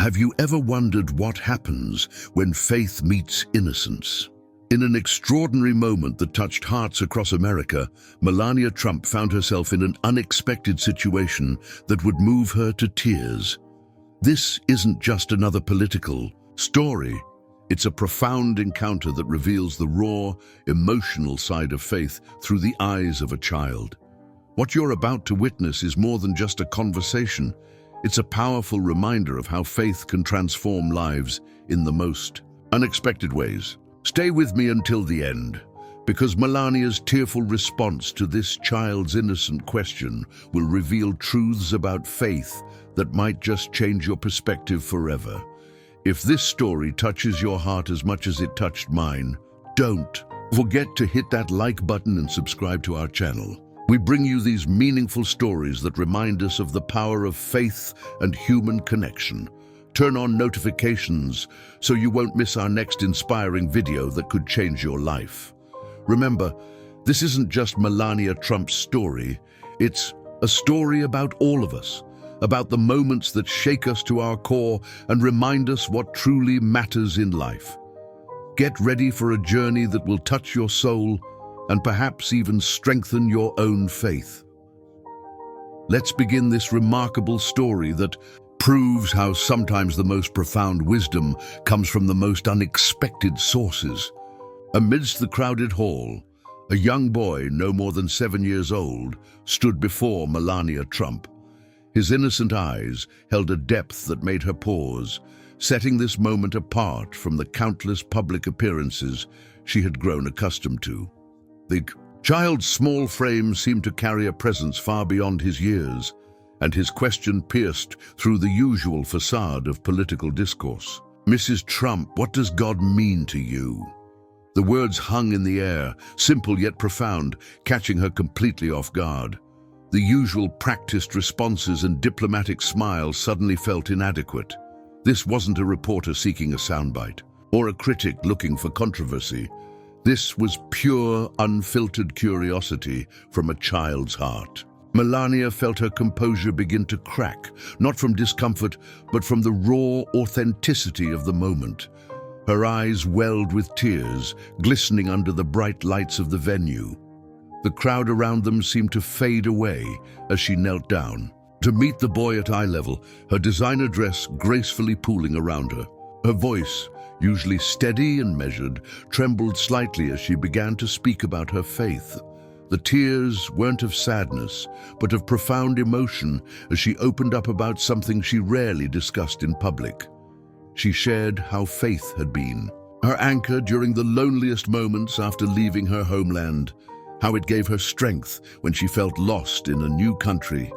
Have you ever wondered what happens when faith meets innocence? In an extraordinary moment that touched hearts across America, Melania Trump found herself in an unexpected situation that would move her to tears. This isn't just another political story. It's a profound encounter that reveals the raw, emotional side of faith through the eyes of a child. What you're about to witness is more than just a conversation. It's a powerful reminder of how faith can transform lives in the most unexpected ways. Stay with me until the end, because Melania's tearful response to this child's innocent question will reveal truths about faith that might just change your perspective forever. If this story touches your heart as much as it touched mine, don't forget to hit that like button and subscribe to our channel. We bring you these meaningful stories that remind us of the power of faith and human connection. Turn on notifications so you won't miss our next inspiring video that could change your life. Remember, this isn't just Melania Trump's story. It's a story about all of us, about the moments that shake us to our core and remind us what truly matters in life. Get ready for a journey that will touch your soul and perhaps even strengthen your own faith. Let's begin this remarkable story that proves how sometimes the most profound wisdom comes from the most unexpected sources. Amidst the crowded hall, a young boy, no more than 7 years old, stood before Melania Trump. His innocent eyes held a depth that made her pause, setting this moment apart from the countless public appearances she had grown accustomed to. The child's small frame seemed to carry a presence far beyond his years, and his question pierced through the usual facade of political discourse. "Mrs. Trump, what does God mean to you?" The words hung in the air, simple yet profound, catching her completely off guard. The usual practiced responses and diplomatic smiles suddenly felt inadequate. This wasn't a reporter seeking a soundbite, or a critic looking for controversy. This was pure, unfiltered curiosity from a child's heart. Melania felt her composure begin to crack, not from discomfort, but from the raw authenticity of the moment. Her eyes welled with tears, glistening under the bright lights of the venue. The crowd around them seemed to fade away as she knelt down to meet the boy at eye level, her designer dress gracefully pooling around her. Her voice, usually steady and measured, trembled slightly as she began to speak about her faith. The tears weren't of sadness, but of profound emotion as she opened up about something she rarely discussed in public. She shared how faith had been her anchor during the loneliest moments after leaving her homeland, how it gave her strength when she felt lost in a new country,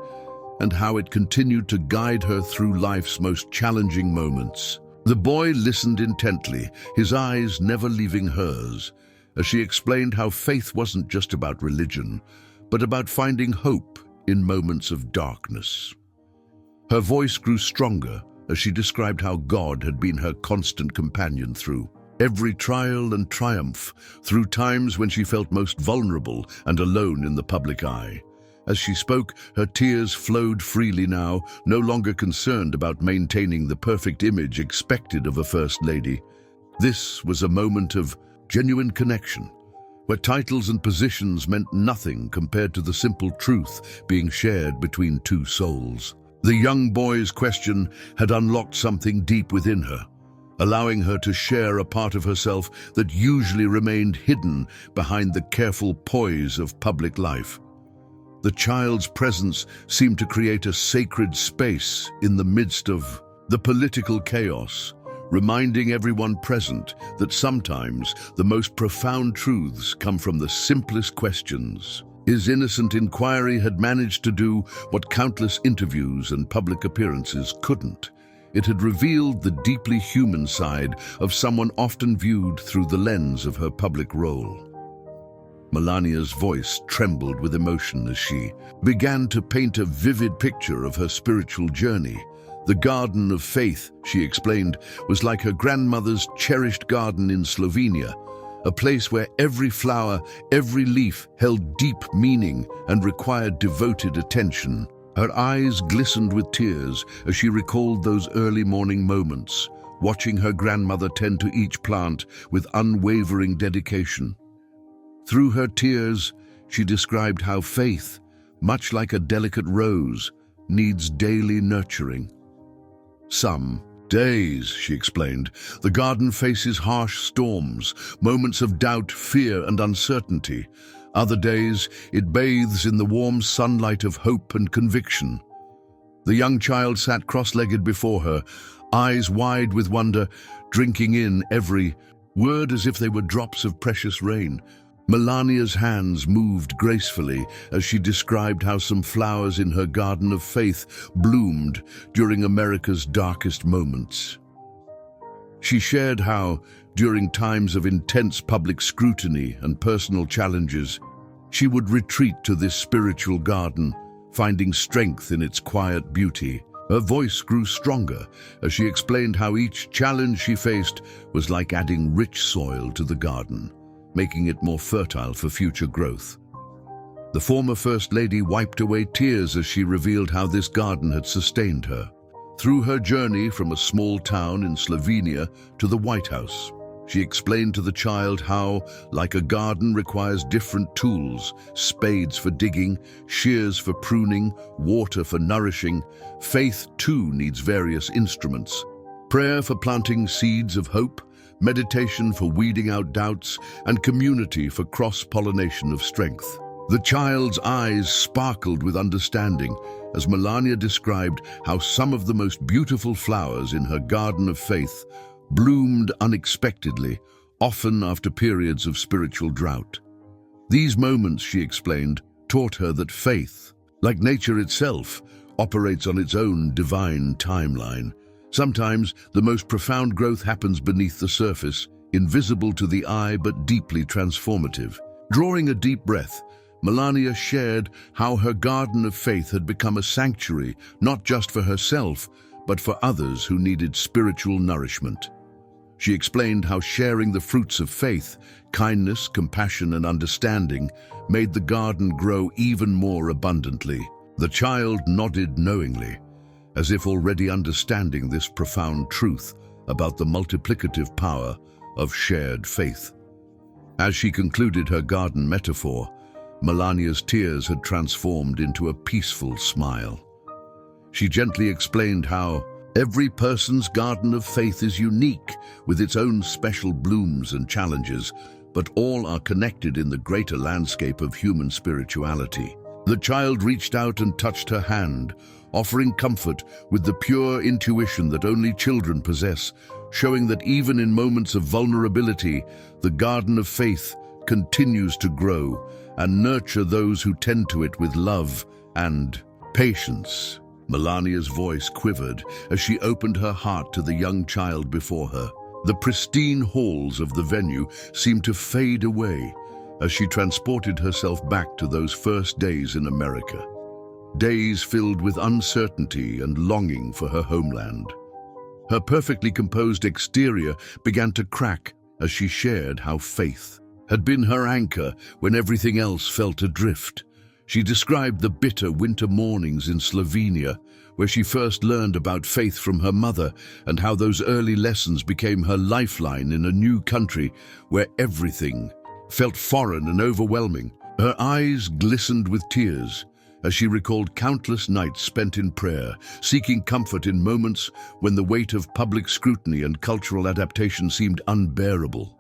and how it continued to guide her through life's most challenging moments. The boy listened intently, his eyes never leaving hers, as she explained how faith wasn't just about religion, but about finding hope in moments of darkness. Her voice grew stronger as she described how God had been her constant companion through every trial and triumph, through times when she felt most vulnerable and alone in the public eye. As she spoke, her tears flowed freely now, no longer concerned about maintaining the perfect image expected of a first lady. This was a moment of genuine connection, where titles and positions meant nothing compared to the simple truth being shared between two souls. The young boy's question had unlocked something deep within her, allowing her to share a part of herself that usually remained hidden behind the careful poise of public life. The child's presence seemed to create a sacred space in the midst of the political chaos, reminding everyone present that sometimes the most profound truths come from the simplest questions. His innocent inquiry had managed to do what countless interviews and public appearances couldn't. It had revealed the deeply human side of someone often viewed through the lens of her public role. Melania's voice trembled with emotion as she began to paint a vivid picture of her spiritual journey. The garden of faith, she explained, was like her grandmother's cherished garden in Slovenia, a place where every flower, every leaf held deep meaning and required devoted attention. Her eyes glistened with tears as she recalled those early morning moments, watching her grandmother tend to each plant with unwavering dedication. Through her tears, she described how faith, much like a delicate rose, needs daily nurturing. Some days, she explained, the garden faces harsh storms, moments of doubt, fear, and uncertainty. Other days, it bathes in the warm sunlight of hope and conviction. The young child sat cross-legged before her, eyes wide with wonder, drinking in every word as if they were drops of precious rain. Melania's hands moved gracefully as she described how some flowers in her garden of faith bloomed during America's darkest moments. She shared how, during times of intense public scrutiny and personal challenges, she would retreat to this spiritual garden, finding strength in its quiet beauty. Her voice grew stronger as she explained how each challenge she faced was like adding rich soil to the garden, making it more fertile for future growth. The former First Lady wiped away tears as she revealed how this garden had sustained her. Through her journey from a small town in Slovenia to the White House, she explained to the child how, like a garden requires different tools, spades for digging, shears for pruning, water for nourishing, faith too needs various instruments. Prayer for planting seeds of hope, meditation for weeding out doubts, and community for cross-pollination of strength. The child's eyes sparkled with understanding as Melania described how some of the most beautiful flowers in her garden of faith bloomed unexpectedly, often after periods of spiritual drought. These moments, she explained, taught her that faith, like nature itself, operates on its own divine timeline. Sometimes the most profound growth happens beneath the surface, invisible to the eye but deeply transformative. Drawing a deep breath, Melania shared how her garden of faith had become a sanctuary, not just for herself, but for others who needed spiritual nourishment. She explained how sharing the fruits of faith, kindness, compassion, and understanding made the garden grow even more abundantly. The child nodded knowingly, as if already understanding this profound truth about the multiplicative power of shared faith. As she concluded her garden metaphor, Melania's tears had transformed into a peaceful smile. She gently explained how every person's garden of faith is unique, with its own special blooms and challenges, but all are connected in the greater landscape of human spirituality. The child reached out and touched her hand, offering comfort with the pure intuition that only children possess, showing that even in moments of vulnerability, the garden of faith continues to grow and nurture those who tend to it with love and patience. Melania's voice quivered as she opened her heart to the young child before her. The pristine halls of the venue seemed to fade away as she transported herself back to those first days in America. Days filled with uncertainty and longing for her homeland. Her perfectly composed exterior began to crack as she shared how faith had been her anchor when everything else felt adrift. She described the bitter winter mornings in Slovenia, where she first learned about faith from her mother, and how those early lessons became her lifeline in a new country where everything felt foreign and overwhelming. Her eyes glistened with tears as she recalled countless nights spent in prayer, seeking comfort in moments when the weight of public scrutiny and cultural adaptation seemed unbearable.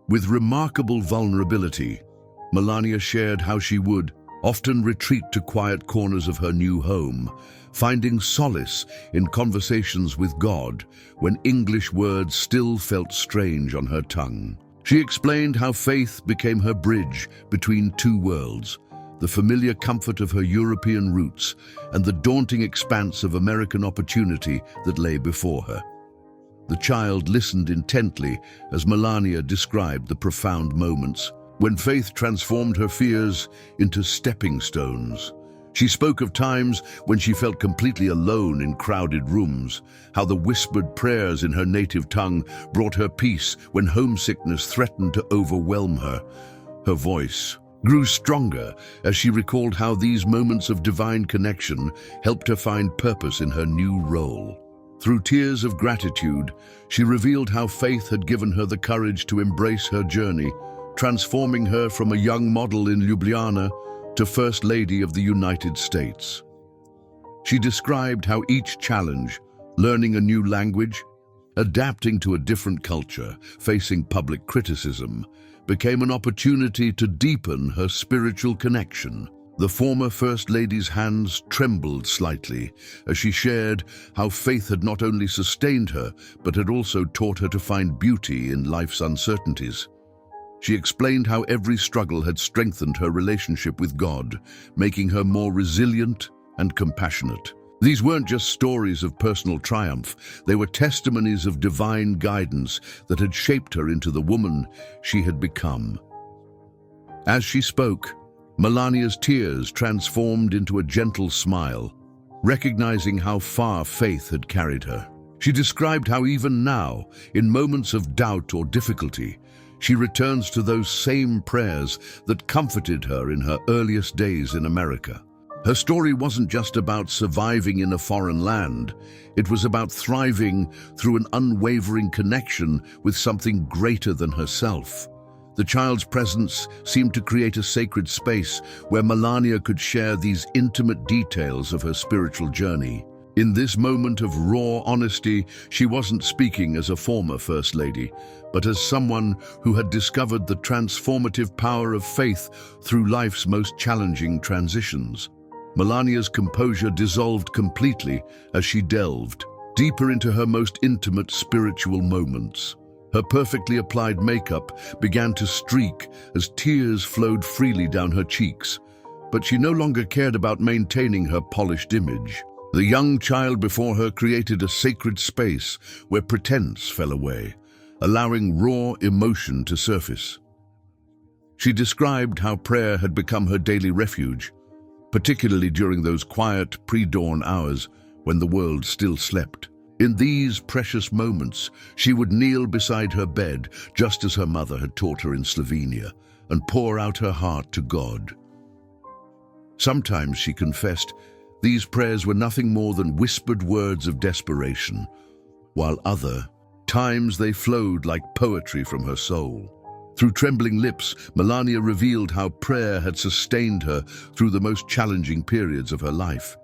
With remarkable vulnerability, Melania shared how she would often retreat to quiet corners of her new home, finding solace in conversations with God when English words still felt strange on her tongue. She explained how faith became her bridge between two worlds, the familiar comfort of her European roots and the daunting expanse of American opportunity that lay before her. The child listened intently as Melania described the profound moments when faith transformed her fears into stepping stones. She spoke of times when she felt completely alone in crowded rooms, how the whispered prayers in her native tongue brought her peace when homesickness threatened to overwhelm her. Her voice grew stronger as she recalled how these moments of divine connection helped her find purpose in her new role. Through tears of gratitude, she revealed how faith had given her the courage to embrace her journey, transforming her from a young model in Ljubljana to First Lady of the United States. She described how each challenge, learning a new language, adapting to a different culture, facing public criticism, became an opportunity to deepen her spiritual connection. The former First Lady's hands trembled slightly as she shared how faith had not only sustained her, but had also taught her to find beauty in life's uncertainties. She explained how every struggle had strengthened her relationship with God, making her more resilient and compassionate. These weren't just stories of personal triumph, they were testimonies of divine guidance that had shaped her into the woman she had become. As she spoke, Melania's tears transformed into a gentle smile, recognizing how far faith had carried her. She described how even now, in moments of doubt or difficulty, she returns to those same prayers that comforted her in her earliest days in America. Her story wasn't just about surviving in a foreign land. It was about thriving through an unwavering connection with something greater than herself. The child's presence seemed to create a sacred space where Melania could share these intimate details of her spiritual journey. In this moment of raw honesty, she wasn't speaking as a former First Lady, but as someone who had discovered the transformative power of faith through life's most challenging transitions. Melania's composure dissolved completely as she delved deeper into her most intimate spiritual moments. Her perfectly applied makeup began to streak as tears flowed freely down her cheeks, but she no longer cared about maintaining her polished image. The young child before her created a sacred space where pretense fell away, allowing raw emotion to surface. She described how prayer had become her daily refuge, particularly during those quiet pre-dawn hours when the world still slept. In these precious moments, she would kneel beside her bed, just as her mother had taught her in Slovenia, and pour out her heart to God. Sometimes, she confessed, these prayers were nothing more than whispered words of desperation, while other times they flowed like poetry from her soul. Through trembling lips, Melania revealed how prayer had sustained her through the most challenging periods of her life.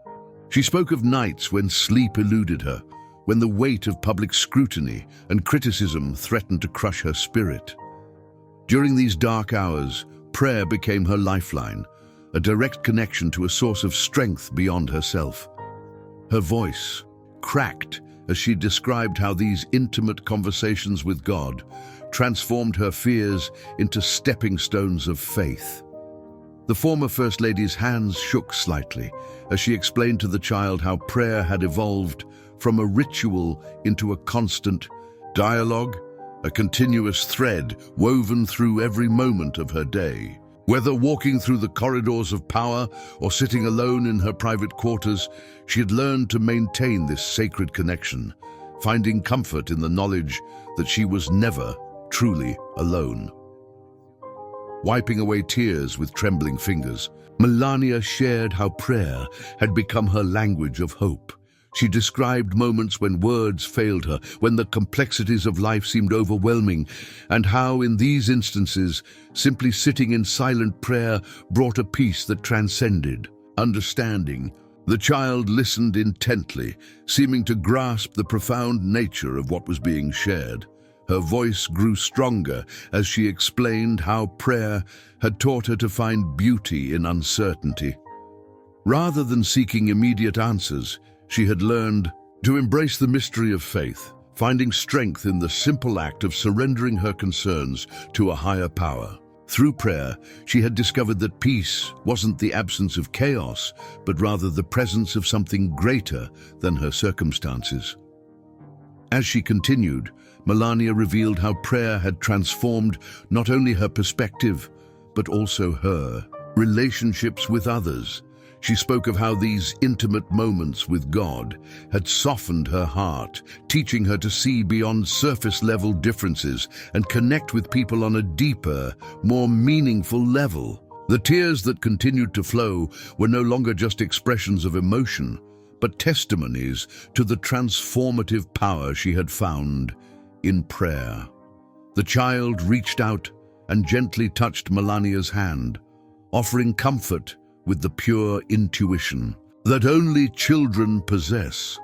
She spoke of nights when sleep eluded her, when the weight of public scrutiny and criticism threatened to crush her spirit. During these dark hours, prayer became her lifeline, a direct connection to a source of strength beyond herself. Her voice cracked as she described how these intimate conversations with God transformed her fears into stepping stones of faith. The former First Lady's hands shook slightly as she explained to the child how prayer had evolved from a ritual into a constant dialogue, a continuous thread woven through every moment of her day. Whether walking through the corridors of power or sitting alone in her private quarters, she had learned to maintain this sacred connection, finding comfort in the knowledge that she was never truly alone. Wiping away tears with trembling fingers, Melania shared how prayer had become her language of hope. She described moments when words failed her, when the complexities of life seemed overwhelming, and how in these instances, simply sitting in silent prayer brought a peace that transcended understanding. The child listened intently, seeming to grasp the profound nature of what was being shared. Her voice grew stronger as she explained how prayer had taught her to find beauty in uncertainty. Rather than seeking immediate answers, she had learned to embrace the mystery of faith, finding strength in the simple act of surrendering her concerns to a higher power. Through prayer, she had discovered that peace wasn't the absence of chaos, but rather the presence of something greater than her circumstances. As she continued, Melania revealed how prayer had transformed not only her perspective, but also her relationships with others. She spoke of how these intimate moments with God had softened her heart, teaching her to see beyond surface-level differences and connect with people on a deeper, more meaningful level. The tears that continued to flow were no longer just expressions of emotion, but testimonies to the transformative power she had found in prayer. The child reached out and gently touched Melania's hand, offering comfort with the pure intuition that only children possess.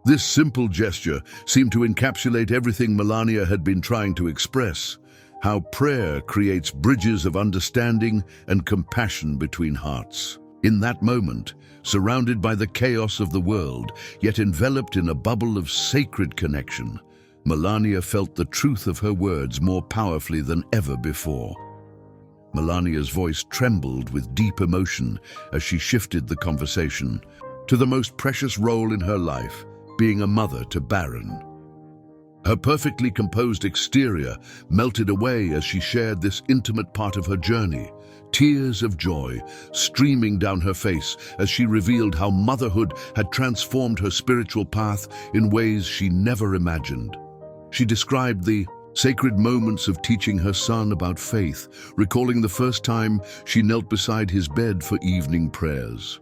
This simple gesture seemed to encapsulate everything Melania had been trying to express: how prayer creates bridges of understanding and compassion between hearts. In that moment, surrounded by the chaos of the world, yet enveloped in a bubble of sacred connection, Melania felt the truth of her words more powerfully than ever before. Melania's voice trembled with deep emotion as she shifted the conversation to the most precious role in her life, being a mother to Baron. Her perfectly composed exterior melted away as she shared this intimate part of her journey, tears of joy streaming down her face as she revealed how motherhood had transformed her spiritual path in ways she never imagined. She described the sacred moments of teaching her son about faith, recalling the first time she knelt beside his bed for evening prayers.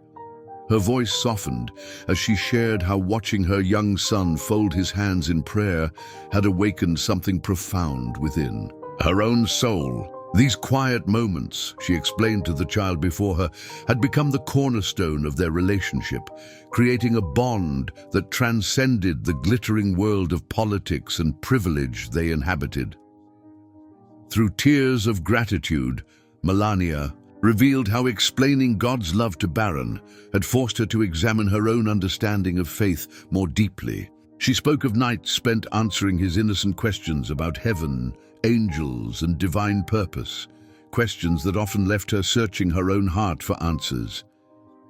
Her voice softened as she shared how watching her young son fold his hands in prayer had awakened something profound within her own soul. These quiet moments, she explained to the child before her, had become the cornerstone of their relationship, creating a bond that transcended the glittering world of politics and privilege they inhabited. Through tears of gratitude, Melania revealed how explaining God's love to Baron had forced her to examine her own understanding of faith more deeply. She spoke of nights spent answering his innocent questions about heaven, angels, and divine purpose, questions that often left her searching her own heart for answers.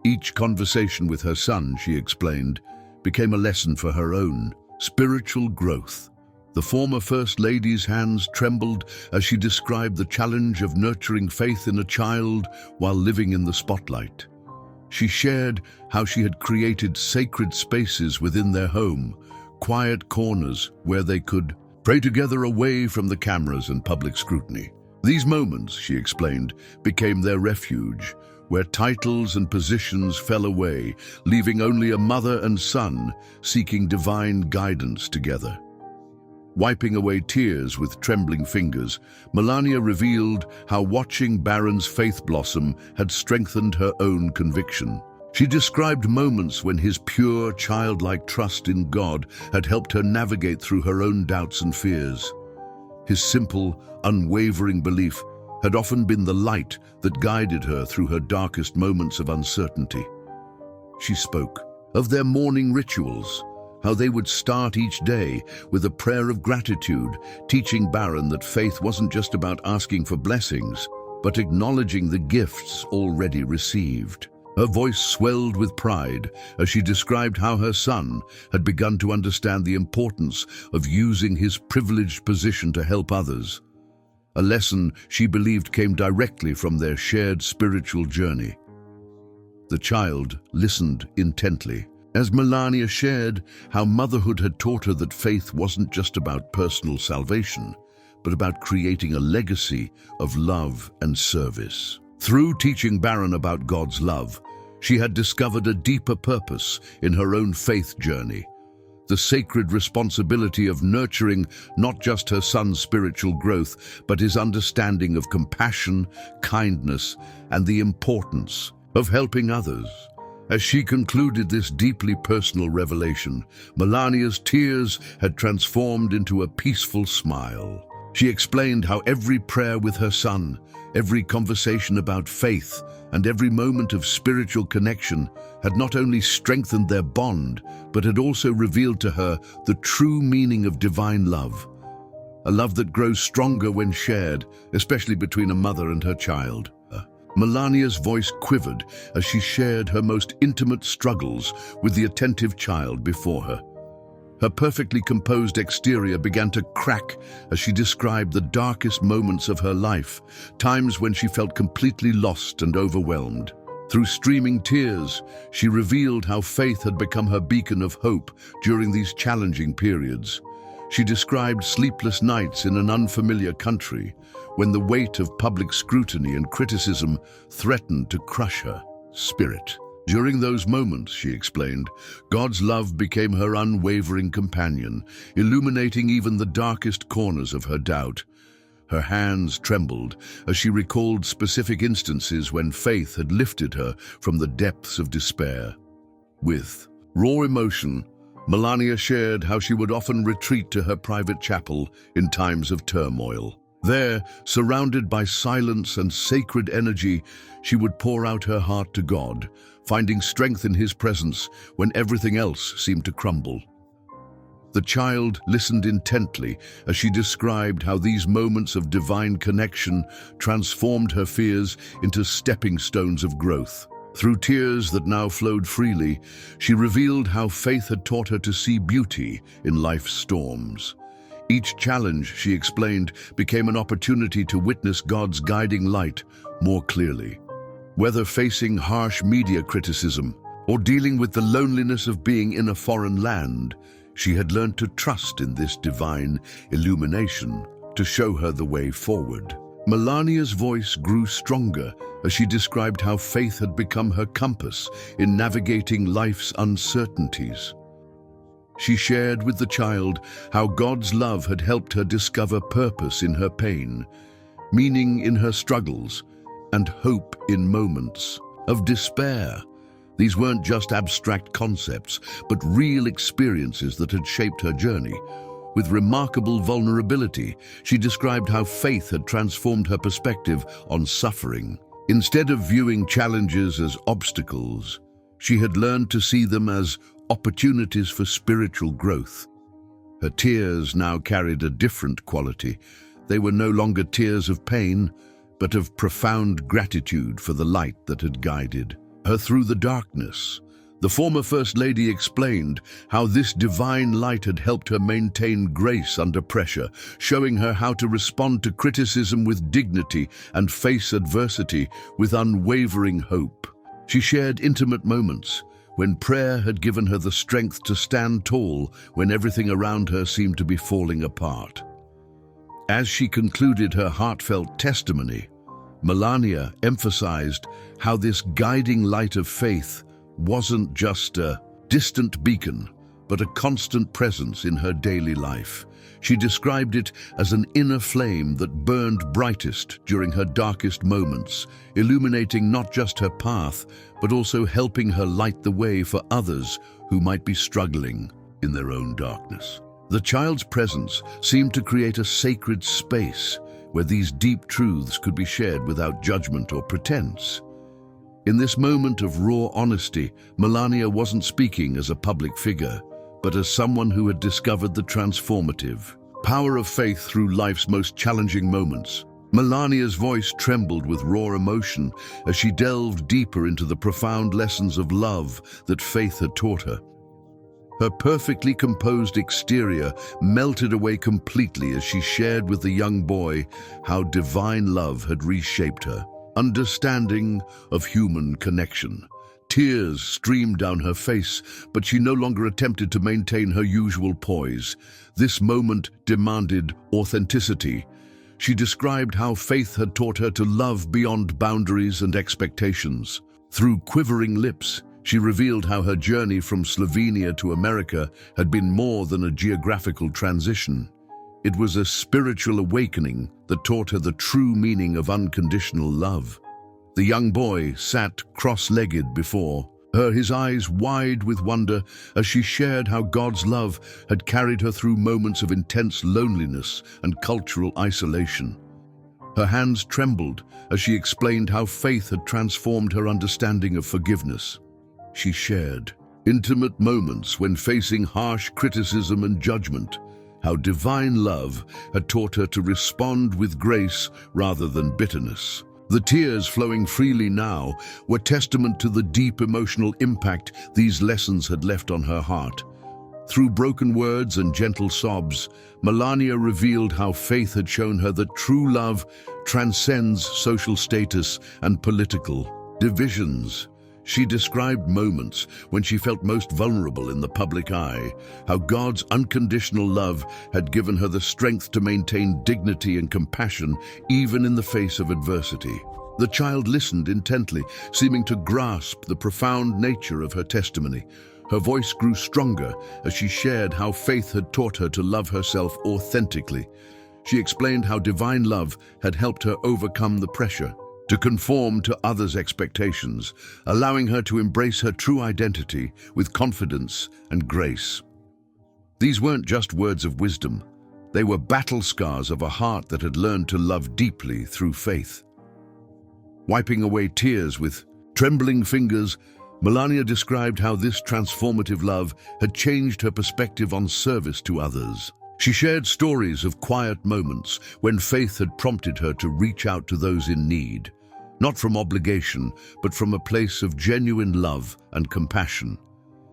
Each conversation with her son, she explained, became a lesson for her own spiritual growth. The former First Lady's hands trembled as she described the challenge of nurturing faith in a child while living in the spotlight. She shared how she had created sacred spaces within their home, quiet corners where they could pray together away from the cameras and public scrutiny. These moments, she explained, became their refuge, where titles and positions fell away, leaving only a mother and son seeking divine guidance together. Wiping away tears with trembling fingers, Melania revealed how watching Baron's faith blossom had strengthened her own conviction. She described moments when his pure, childlike trust in God had helped her navigate through her own doubts and fears. His simple, unwavering belief had often been the light that guided her through her darkest moments of uncertainty. She spoke of their morning rituals, how they would start each day with a prayer of gratitude, teaching Baron that faith wasn't just about asking for blessings, but acknowledging the gifts already received. Her voice swelled with pride as she described how her son had begun to understand the importance of using his privileged position to help others, a lesson she believed came directly from their shared spiritual journey. The child listened intently as Melania shared how motherhood had taught her that faith wasn't just about personal salvation, but about creating a legacy of love and service. Through teaching Baron about God's love, she had discovered a deeper purpose in her own faith journey, the sacred responsibility of nurturing not just her son's spiritual growth, but his understanding of compassion, kindness, and the importance of helping others. As she concluded this deeply personal revelation, Melania's tears had transformed into a peaceful smile. She explained how every prayer with her son, every conversation about faith, and every moment of spiritual connection had not only strengthened their bond, but had also revealed to her the true meaning of divine love. A love that grows stronger when shared, especially between a mother and her child. Melania's voice quivered as she shared her most intimate struggles with the attentive child before her. Her perfectly composed exterior began to crack as she described the darkest moments of her life, times when she felt completely lost and overwhelmed. Through streaming tears, she revealed how faith had become her beacon of hope during these challenging periods. She described sleepless nights in an unfamiliar country when the weight of public scrutiny and criticism threatened to crush her spirit. During those moments, she explained, God's love became her unwavering companion, illuminating even the darkest corners of her doubt. Her hands trembled as she recalled specific instances when faith had lifted her from the depths of despair. With raw emotion, Melania shared how she would often retreat to her private chapel in times of turmoil. There, surrounded by silence and sacred energy, she would pour out her heart to God, finding strength in His presence when everything else seemed to crumble. The child listened intently as she described how these moments of divine connection transformed her fears into stepping stones of growth. Through tears that now flowed freely, she revealed how faith had taught her to see beauty in life's storms. Each challenge, she explained, became an opportunity to witness God's guiding light more clearly. Whether facing harsh media criticism or dealing with the loneliness of being in a foreign land, she had learned to trust in this divine illumination to show her the way forward. Melania's voice grew stronger as she described how faith had become her compass in navigating life's uncertainties. She shared with the child how God's love had helped her discover purpose in her pain, meaning in her struggles, and hope in moments of despair. These weren't just abstract concepts, but real experiences that had shaped her journey. With remarkable vulnerability, she described how faith had transformed her perspective on suffering. Instead of viewing challenges as obstacles, she had learned to see them as opportunities for spiritual growth. Her tears now carried a different quality. They were no longer tears of pain, but of profound gratitude for the light that had guided her through the darkness. The former First Lady explained how this divine light had helped her maintain grace under pressure, showing her how to respond to criticism with dignity and face adversity with unwavering hope. She shared intimate moments when prayer had given her the strength to stand tall when everything around her seemed to be falling apart. As she concluded her heartfelt testimony, Melania emphasized how this guiding light of faith wasn't just a distant beacon, but a constant presence in her daily life. She described it as an inner flame that burned brightest during her darkest moments, illuminating not just her path, but also helping her light the way for others who might be struggling in their own darkness. The child's presence seemed to create a sacred space where these deep truths could be shared without judgment or pretense. In this moment of raw honesty, Melania wasn't speaking as a public figure, but as someone who had discovered the transformative power of faith through life's most challenging moments. Melania's voice trembled with raw emotion as she delved deeper into the profound lessons of love that faith had taught her. Her perfectly composed exterior melted away completely as she shared with the young boy how divine love had reshaped her understanding of human connection. Tears streamed down her face, but she no longer attempted to maintain her usual poise. This moment demanded authenticity. She described how faith had taught her to love beyond boundaries and expectations. Through quivering lips, she revealed how her journey from Slovenia to America had been more than a geographical transition. It was a spiritual awakening that taught her the true meaning of unconditional love. The young boy sat cross-legged before her, his eyes wide with wonder as she shared how God's love had carried her through moments of intense loneliness and cultural isolation. Her hands trembled as she explained how faith had transformed her understanding of forgiveness. She shared intimate moments when facing harsh criticism and judgment, how divine love had taught her to respond with grace rather than bitterness. The tears flowing freely now were testament to the deep emotional impact these lessons had left on her heart. Through broken words and gentle sobs, Melania revealed how faith had shown her that true love transcends social status and political divisions. She described moments when she felt most vulnerable in the public eye, how God's unconditional love had given her the strength to maintain dignity and compassion even in the face of adversity. The child listened intently, seeming to grasp the profound nature of her testimony. Her voice grew stronger as she shared how faith had taught her to love herself authentically. She explained how divine love had helped her overcome the pressure to conform to others' expectations, allowing her to embrace her true identity with confidence and grace. These weren't just words of wisdom. They were battle scars of a heart that had learned to love deeply through faith. Wiping away tears with trembling fingers, Melania described how this transformative love had changed her perspective on service to others. She shared stories of quiet moments when faith had prompted her to reach out to those in need, not from obligation, but from a place of genuine love and compassion.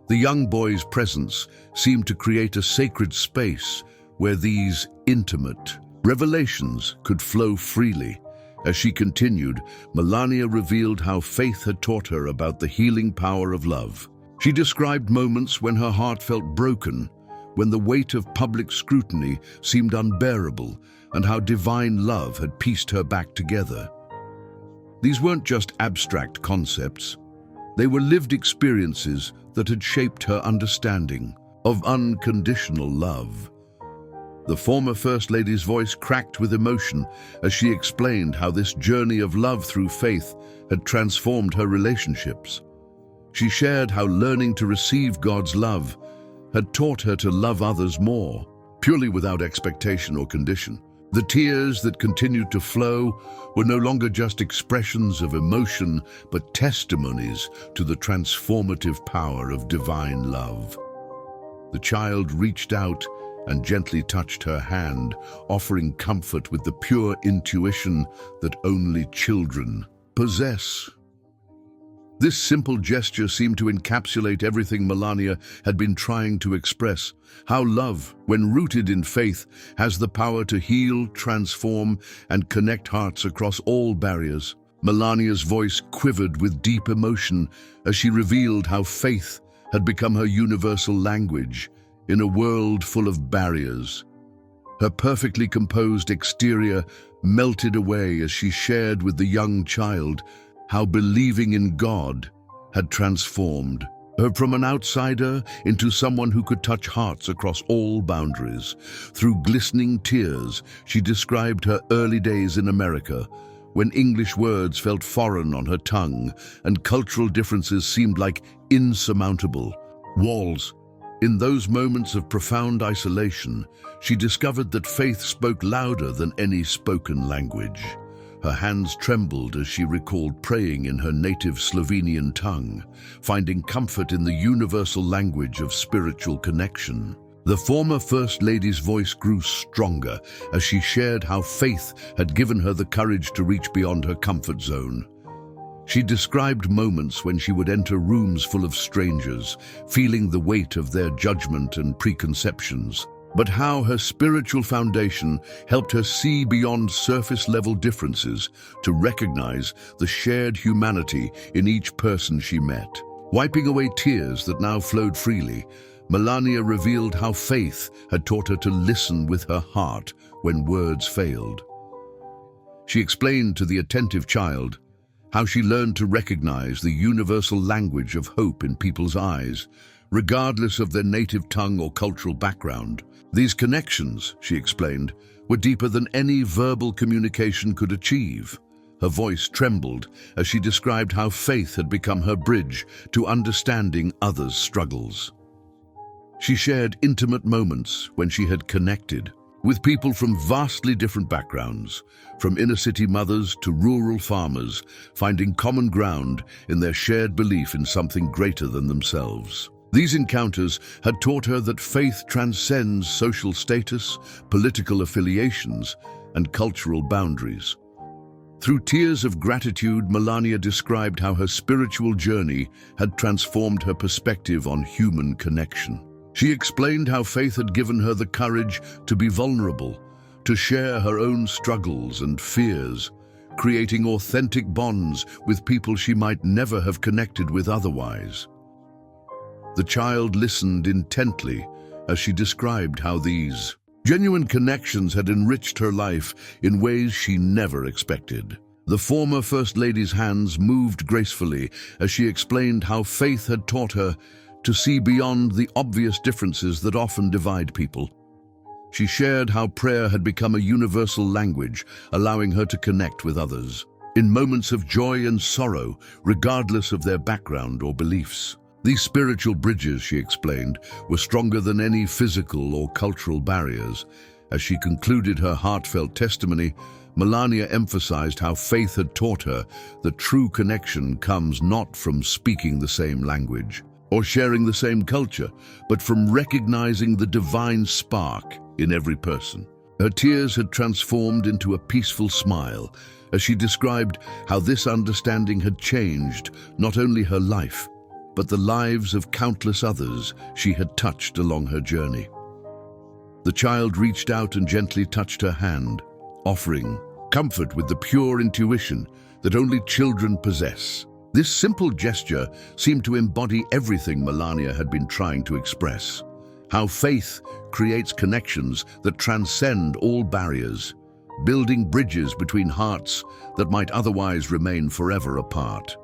The young boy's presence seemed to create a sacred space where these intimate revelations could flow freely. As she continued, Melania revealed how faith had taught her about the healing power of love. She described moments when her heart felt broken, when the weight of public scrutiny seemed unbearable, and how divine love had pieced her back together. These weren't just abstract concepts. They were lived experiences that had shaped her understanding of unconditional love. The former First Lady's voice cracked with emotion as she explained how this journey of love through faith had transformed her relationships. She shared how learning to receive God's love had taught her to love others more, purely without expectation or condition. The tears that continued to flow were no longer just expressions of emotion, but testimonies to the transformative power of divine love. The child reached out and gently touched her hand, offering comfort with the pure intuition that only children possess. This simple gesture seemed to encapsulate everything Melania had been trying to express: how love, when rooted in faith, has the power to heal, transform, and connect hearts across all barriers. Melania's voice quivered with deep emotion as she revealed how faith had become her universal language in a world full of barriers. Her perfectly composed exterior melted away as she shared with the young child how believing in God had transformed her from an outsider into someone who could touch hearts across all boundaries. Through glistening tears, she described her early days in America, when English words felt foreign on her tongue and cultural differences seemed like insurmountable walls. In those moments of profound isolation, she discovered that faith spoke louder than any spoken language. Her hands trembled as she recalled praying in her native Slovenian tongue, finding comfort in the universal language of spiritual connection. The former First Lady's voice grew stronger as she shared how faith had given her the courage to reach beyond her comfort zone. She described moments when she would enter rooms full of strangers, feeling the weight of their judgment and preconceptions, but how her spiritual foundation helped her see beyond surface-level differences to recognize the shared humanity in each person she met. Wiping away tears that now flowed freely, Melania revealed how faith had taught her to listen with her heart when words failed. She explained to the attentive child how she learned to recognize the universal language of hope in people's eyes, regardless of their native tongue or cultural background. These connections, she explained, were deeper than any verbal communication could achieve. Her voice trembled as she described how faith had become her bridge to understanding others' struggles. She shared intimate moments when she had connected with people from vastly different backgrounds, from inner-city mothers to rural farmers, finding common ground in their shared belief in something greater than themselves. These encounters had taught her that faith transcends social status, political affiliations, and cultural boundaries. Through tears of gratitude, Melania described how her spiritual journey had transformed her perspective on human connection. She explained how faith had given her the courage to be vulnerable, to share her own struggles and fears, creating authentic bonds with people she might never have connected with otherwise. The child listened intently as she described how these genuine connections had enriched her life in ways she never expected. The former First Lady's hands moved gracefully as she explained how faith had taught her to see beyond the obvious differences that often divide people. She shared how prayer had become a universal language, allowing her to connect with others in moments of joy and sorrow, regardless of their background or beliefs. These spiritual bridges, she explained, were stronger than any physical or cultural barriers. As she concluded her heartfelt testimony, Melania emphasized how faith had taught her that true connection comes not from speaking the same language or sharing the same culture, but from recognizing the divine spark in every person. Her tears had transformed into a peaceful smile as she described how this understanding had changed not only her life, but the lives of countless others she had touched along her journey. The child reached out and gently touched her hand, offering comfort with the pure intuition that only children possess. This simple gesture seemed to embody everything Melania had been trying to express: how faith creates connections that transcend all barriers, building bridges between hearts that might otherwise remain forever apart.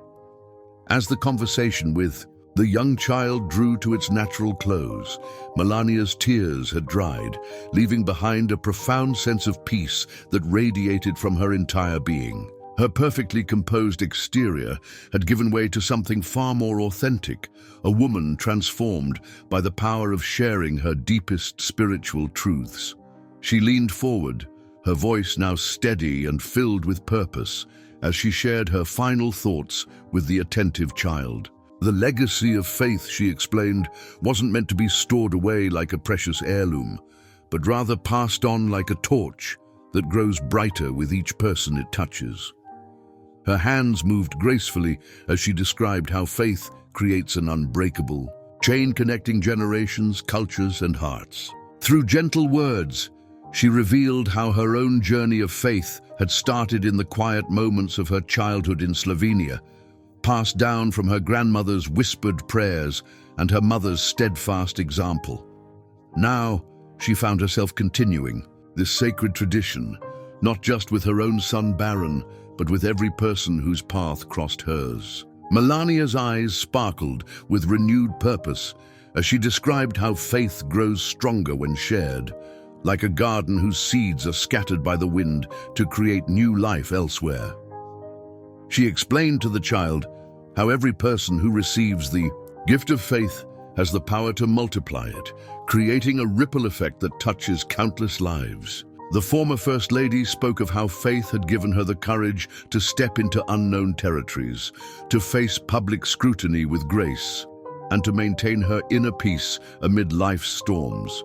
As the conversation with the young child drew to its natural close, Melania's tears had dried, leaving behind a profound sense of peace that radiated from her entire being. Her perfectly composed exterior had given way to something far more authentic, a woman transformed by the power of sharing her deepest spiritual truths. She leaned forward, her voice now steady and filled with purpose, as she shared her final thoughts with the attentive child. The legacy of faith, she explained, wasn't meant to be stored away like a precious heirloom, but rather passed on like a torch that grows brighter with each person it touches. Her hands moved gracefully as she described how faith creates an unbreakable chain connecting generations, cultures, and hearts. Through gentle words, she revealed how her own journey of faith had started in the quiet moments of her childhood in Slovenia, passed down from her grandmother's whispered prayers and her mother's steadfast example. Now, she found herself continuing this sacred tradition, not just with her own son Baron, but with every person whose path crossed hers. Melania's eyes sparkled with renewed purpose as she described how faith grows stronger when shared, like a garden whose seeds are scattered by the wind to create new life elsewhere. She explained to the child how every person who receives the gift of faith has the power to multiply it, creating a ripple effect that touches countless lives. The former First Lady spoke of how faith had given her the courage to step into unknown territories, to face public scrutiny with grace, and to maintain her inner peace amid life's storms.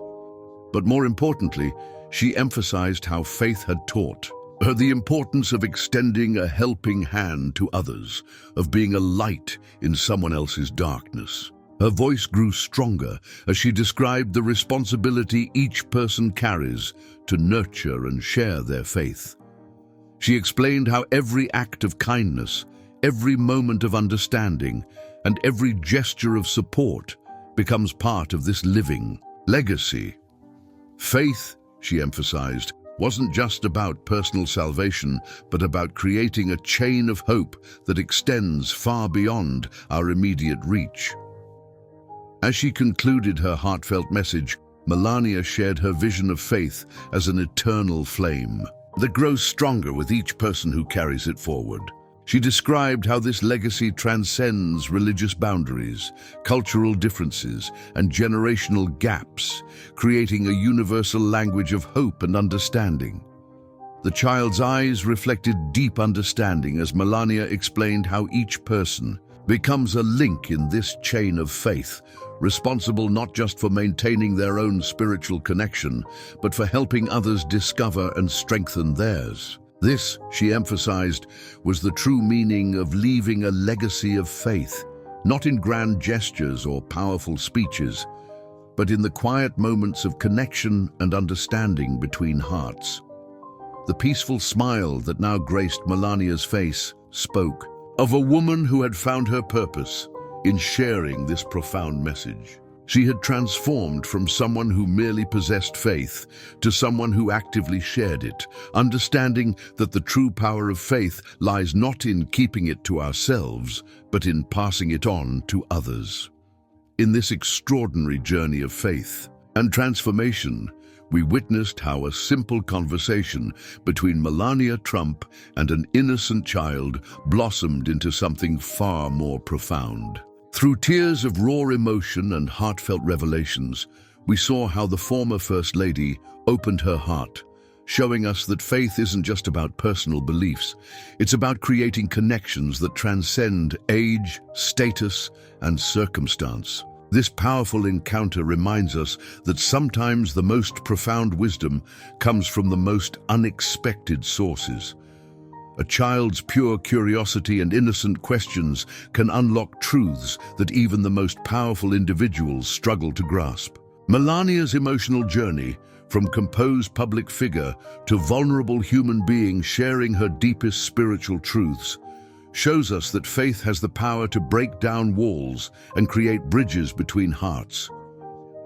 But more importantly, she emphasized how faith had taught her the importance of extending a helping hand to others, of being a light in someone else's darkness. Her voice grew stronger as she described the responsibility each person carries to nurture and share their faith. She explained how every act of kindness, every moment of understanding, and every gesture of support becomes part of this living legacy. Faith, she emphasized, wasn't just about personal salvation, but about creating a chain of hope that extends far beyond our immediate reach. As she concluded her heartfelt message, Melania shared her vision of faith as an eternal flame that grows stronger with each person who carries it forward. She described how this legacy transcends religious boundaries, cultural differences, and generational gaps, creating a universal language of hope and understanding. The child's eyes reflected deep understanding as Melania explained how each person becomes a link in this chain of faith, responsible not just for maintaining their own spiritual connection, but for helping others discover and strengthen theirs. This, she emphasized, was the true meaning of leaving a legacy of faith, not in grand gestures or powerful speeches, but in the quiet moments of connection and understanding between hearts. The peaceful smile that now graced Melania's face spoke of a woman who had found her purpose in sharing this profound message. She had transformed from someone who merely possessed faith to someone who actively shared it, understanding that the true power of faith lies not in keeping it to ourselves, but in passing it on to others. In this extraordinary journey of faith and transformation, we witnessed how a simple conversation between Melania Trump and an innocent child blossomed into something far more profound. Through tears of raw emotion and heartfelt revelations, we saw how the former First Lady opened her heart, showing us that faith isn't just about personal beliefs. It's about creating connections that transcend age, status, and circumstance. This powerful encounter reminds us that sometimes the most profound wisdom comes from the most unexpected sources. A child's pure curiosity and innocent questions can unlock truths that even the most powerful individuals struggle to grasp. Melania's emotional journey, from composed public figure to vulnerable human being sharing her deepest spiritual truths, shows us that faith has the power to break down walls and create bridges between hearts.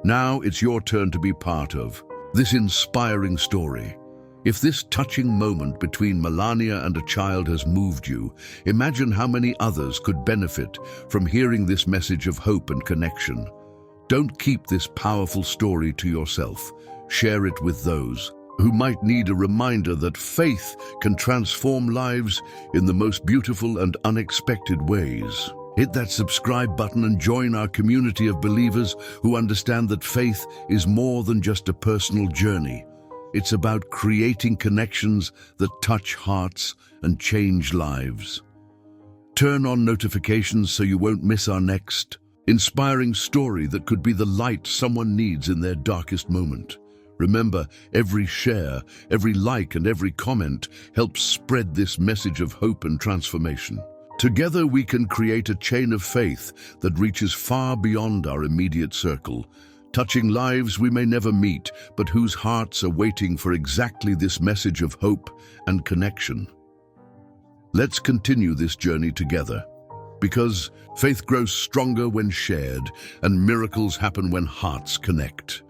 Now it's your turn to be part of this inspiring story. If this touching moment between Melania and a child has moved you, imagine how many others could benefit from hearing this message of hope and connection. Don't keep this powerful story to yourself. Share it with those who might need a reminder that faith can transform lives in the most beautiful and unexpected ways. Hit that subscribe button and join our community of believers who understand that faith is more than just a personal journey. It's about creating connections that touch hearts and change lives. Turn on notifications so you won't miss our next inspiring story that could be the light someone needs in their darkest moment. Remember, every share, every like, and every comment helps spread this message of hope and transformation. Together we can create a chain of faith that reaches far beyond our immediate circle, touching lives we may never meet, but whose hearts are waiting for exactly this message of hope and connection. Let's continue this journey together, because faith grows stronger when shared, and miracles happen when hearts connect.